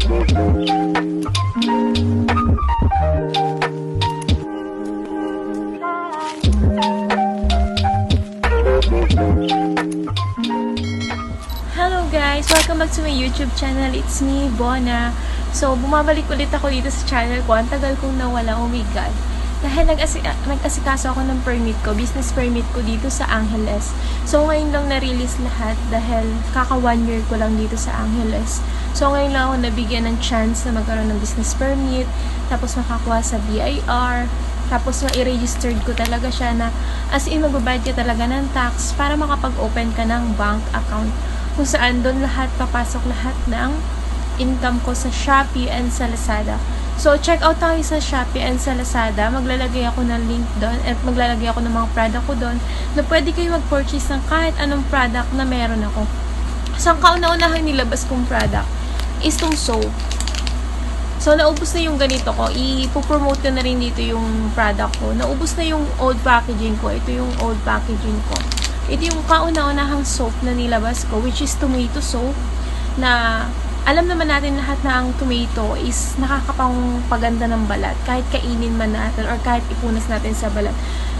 Hello guys! Welcome back to my YouTube channel. It's me, Bona. So, bumabalik ulit ako dito sa channel ko. Ang tagal kong nawala, oh my god. Dahil nag-asikaso ako ng permit ko, business permit ko dito sa Angeles. So, ngayon lang na-release lahat dahil kaka 1 year ko lang dito sa Angeles. So, ngayon lang ako nabigyan ng chance na magkaroon ng business permit, tapos makakuha sa BIR, tapos ma-registered ko talaga siya na as in magbabayad ka talaga ng tax para makapag-open ka ng bank account. Kung saan doon papasok lahat ng income ko sa Shopee and sa Lazada. So, check out tayo sa Shopee and sa Lazada. Maglalagay ako ng link doon at maglalagay ako ng mga product ko doon na pwede kayo mag-purchase ng kahit anong product na meron ako. So, ang kauna-unahan nilabas kong product is itong soap. So, naubos na yung ganito ko. Ipopromote ko na rin dito yung product ko. Naubos na yung old packaging ko. Ito yung old packaging ko. Ito yung kauna-unahang soap na nilabas ko, which is tomato soap, na alam naman natin lahat na ang tomato is nakakapagpaganda ng balat, kahit kainin man natin or kahit ipunas natin sa balat.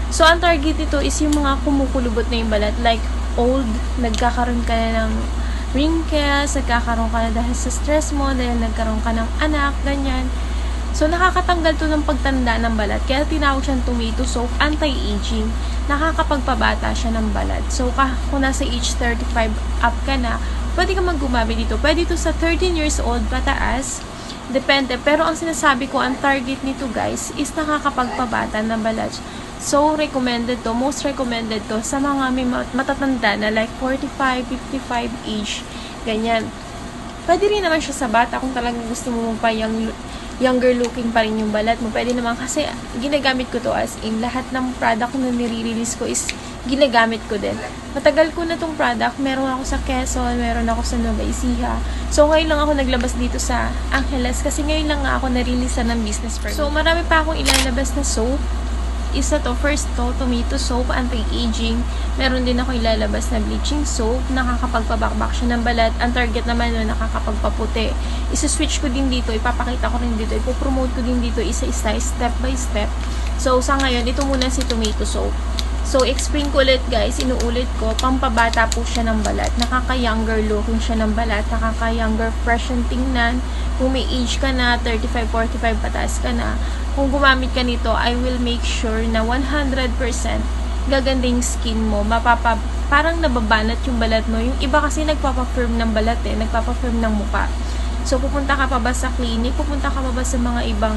So, ang target nito is yung mga kumukulubot na yung balat, like old, nagkakaroon ka na ng wrinkles, nagkakaroon ka na dahil sa stress mo, dahil nagkaroon ka ng anak, ganyan. So, nakakatanggal to ng pagtanda ng balat. Kaya tinawag siyang tomato soap, anti-aging. Nakakapagpabata siya ng balat. So, kung nasa age 35 up ka na, pwede ka mag-gumamit dito. Pwede ito sa 13 years old pataas. Depende. Pero ang sinasabi ko, ang target nito guys, is nakakapagpabata ng balat. So, recommended to. Most recommended to sa mga may matatanda na like 45, 55 age. Ganyan. Pwede rin naman siya sa bata kung talagang gusto mo pa younger looking pa rin yung balat mo. Pwede naman kasi ginagamit ko to as in lahat ng product na nire-release ko is ginagamit ko din. Matagal ko na tong product. Meron ako sa Quezon, meron ako sa Nueva Ecija. So, ngayon lang ako naglabas dito sa Angeles kasi ngayon lang nga ako na-release ng business permit. So, marami pa akong ilalabas na soap. Isa to, first to, tomato soap, anti-aging. Meron din ako ilalabas na bleaching soap, nakakapagpabakbak siya ng balat. Ang target naman nun, nakakapagpaputi. Isa-switch ko din dito, ipapakita ko rin dito, ipopromote ko din dito isa-isa, step by step. So, sa ngayon, ito muna si tomato soap. So, explain ko ulit guys, inuulit ko, pampabata po siya ng balat. Nakaka-younger looking siya ng balat, nakaka-younger fresh ang tingnan. Kung may age ka na, 35, 45 pataas ka na, kung gumamit ka nito, I will make sure na 100% gaganda yung skin mo. Parang nababanat yung balat mo. Yung iba kasi nagpapafirm ng balat nagpapafirm ng muka. So, pupunta ka pa ba sa clinic? Pupunta ka pa ba sa mga ibang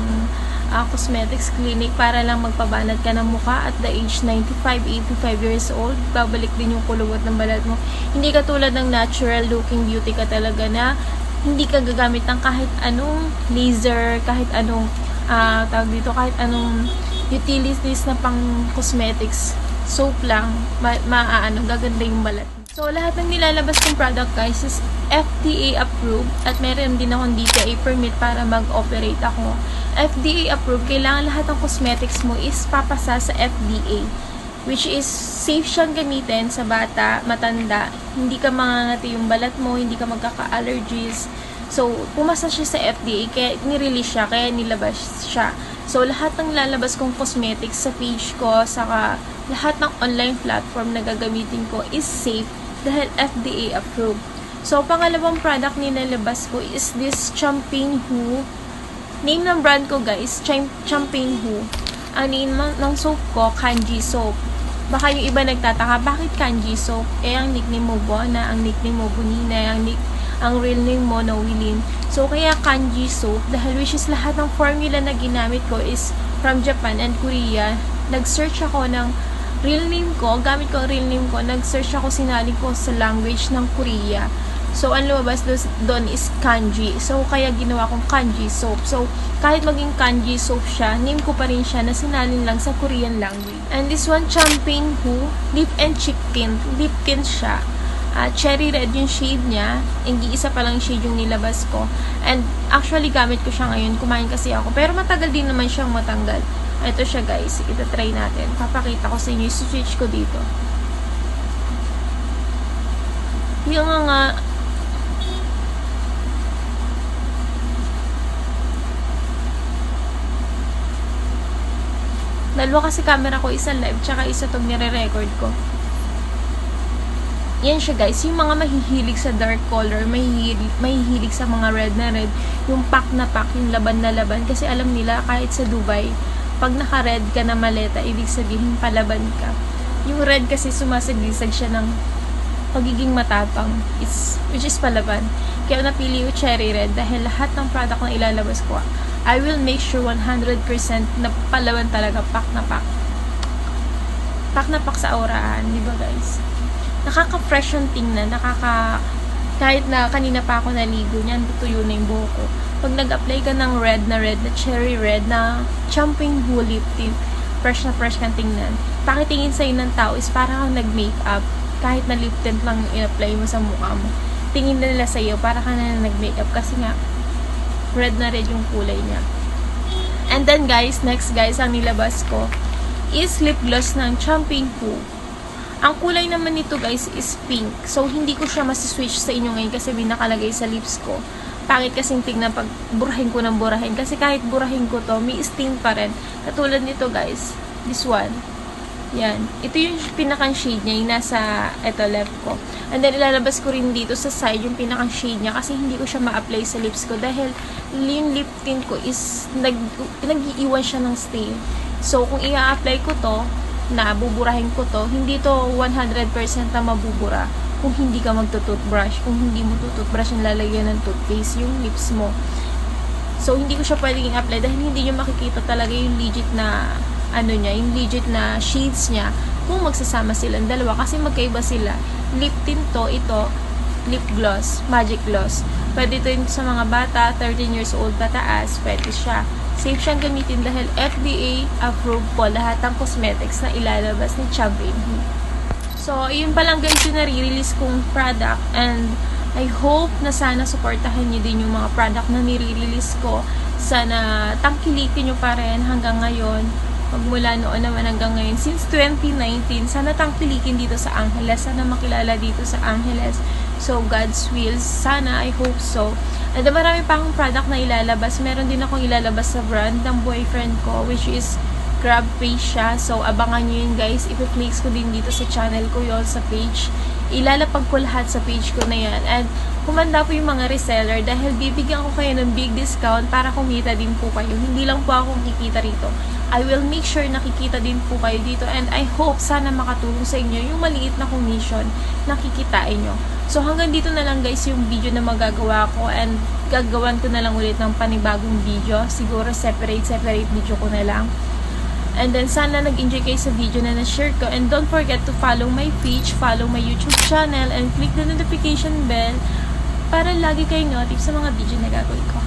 cosmetics clinic para lang magpabanat ka ng muka at the age 95, 85 years old? Babalik din yung kulubot ng balat mo. Hindi ka tulad ng natural looking beauty ka talaga na hindi ka gagamit ng kahit anong laser, kahit anong tawag dito, kahit anong utilities na pang cosmetics, soap lang, gaganda yung balat. So, lahat ng nilalabas kong product guys is FDA approved at meron din akong DTI permit para mag-operate ako. FDA approved, kailangan lahat ng cosmetics mo is papasa sa FDA, which is safe siyang gamitin sa bata, matanda, hindi ka mangangati yung balat mo, hindi ka magkaka-allergies. So, pumasa siya sa FDA, kaya nirelease siya, kaya nilabas siya. So, lahat ng lalabas kong cosmetics sa page ko, saka lahat ng online platform na gagamitin ko is safe dahil FDA approved. So, pangalawang product nilalabas ko is this Champagne Who. Name ng brand ko guys, Champagne Who. Ang name ng soap ko, Kanji Soap. Baka yung iba nagtataka, bakit Kanji Soap? Ang nickname mo Bona, ang nickname mo Bonina, ang real name mo Noeline. So, kaya Kanji Soap, dahil which is lahat ng formula na ginamit ko is from Japan and Korea. Nag-search ako ng real name ko, gamit ko ang real name ko, nag-search ako, sinali ko sa language ng Korea. So, ang lumabas doon is kanji. So, kaya ginawa kong Kanji Soap. So, kahit maging Kanji Soap siya, name ko pa rin siya na sinalin lang sa Korean language. And this one, Champagne Who, Lip and Cheek Tint. Lip tint siya. Cherry red yung shade niya. Isa pa lang shade yung nilabas ko. And actually, gamit ko siya ngayon. Kumain kasi ako. Pero matagal din naman siyang matanggal. Ito siya guys. Ita-try natin. Papakita ko sa inyo. I-switch ko dito. Yung nga Dalawa kasi camera ko, isa live, tsaka isa tong nire-record ko. Yan siya guys, yung mga mahihilig sa dark color, mahihilig sa mga red na red, yung pack na pack, yung laban na laban, kasi alam nila kahit sa Dubai, pag naka-red ka na maleta, ibig sabihin palaban ka. Yung red kasi sumasaglisag siya ng pagiging matapang, which is palaban. Kaya napili yung cherry red dahil lahat ng product na ilalabas ko, I will make sure 100% na palaban talaga, pack na pack. Pack na pack sa aurahan, di ba guys? Nakaka-fresh yung tingnan, kahit na kanina pa ako naligo niyan, tuyo na yung buhok ko. Pag nag-apply ka ng red na cherry red, na champagne blue lip tint, fresh na fresh kang tingnan. Pakitingin sa'yo ng tao is parang kang nag-makeup, kahit na lip tint lang in-apply mo sa mukha mo. Tingin na nila sa'yo, parang ka na nag-makeup, kasi nga, red na red yung kulay niya. And then guys, next guys, ang nilabas ko is lip gloss ng Champagne Poo. Ang kulay naman nito guys is pink. So, hindi ko siya masiswitch sa inyo ngayon kasi binakalagay sa lips ko. Pangit kasing tignan pag burahin ko ng burahin. Kasi kahit burahin ko to, may stain pa rin. Katulad nito guys. This one. Yan. Ito yung pinakang shade niya. Yung nasa, left ko. And then, ilalabas ko rin dito sa side yung pinakang shade niya. Kasi hindi ko siya ma-apply sa lips ko. Dahil yung lip tint ko is nag-iiwan siya ng stain. So, kung i-apply ko to, na buburahin ko to, hindi to 100% na mabubura kung hindi ka magto-toothbrush. Kung hindi mo to-toothbrush yung lalagyan ng toothpaste, yung lips mo. So, hindi ko siya pwedeng i-apply dahil hindi nyo makikita talaga yung legit na yung legit na shades niya kung magsasama silang dalawa kasi magkaiba sila. Lip tint to, ito, lip gloss, magic gloss. Pwede ito sa mga bata, 13 years old pataas, pwede siya. Safe siyang gamitin dahil FDA approved po lahat ng cosmetics na ilalabas ni Champagne Poo. So, yun pa lang guys yung nare-release kong product and I hope na sana supportahan niyo din yung mga product na nire-release ko. Sana tangkilikin nyo pa rin hanggang ngayon. Magmula noon naman hanggang ngayon. Since 2019, sana tangkilikin dito sa Angeles. Sana makilala dito sa Angeles. So, God's will. Sana, I hope so. And marami pa akong product na ilalabas. Meron din akong ilalabas sa brand ng boyfriend ko, which is Crab Face siya. So, abangan nyo yun guys. I-place ko din dito sa channel ko yun, sa page. Ilalapag ko lahat sa page ko na yan. And kumanda po yung mga reseller dahil bibigyan ko kayo ng big discount para kumita din po kayo. Hindi lang po ako kikita rito. I will make sure nakikita din po kayo dito and I hope sana makatulong sa inyo yung maliit na commission na kikitain nyo. So hanggang dito na lang guys yung video na magagawa ko and gagawan ko na lang ulit ng panibagong video. Siguro separate video ko na lang. And then sana nag-enjoy kayo sa video na na-share ko and don't forget to follow my page, follow my YouTube channel and click the notification bell para lagi kayong notif sa mga video na gagawin ko.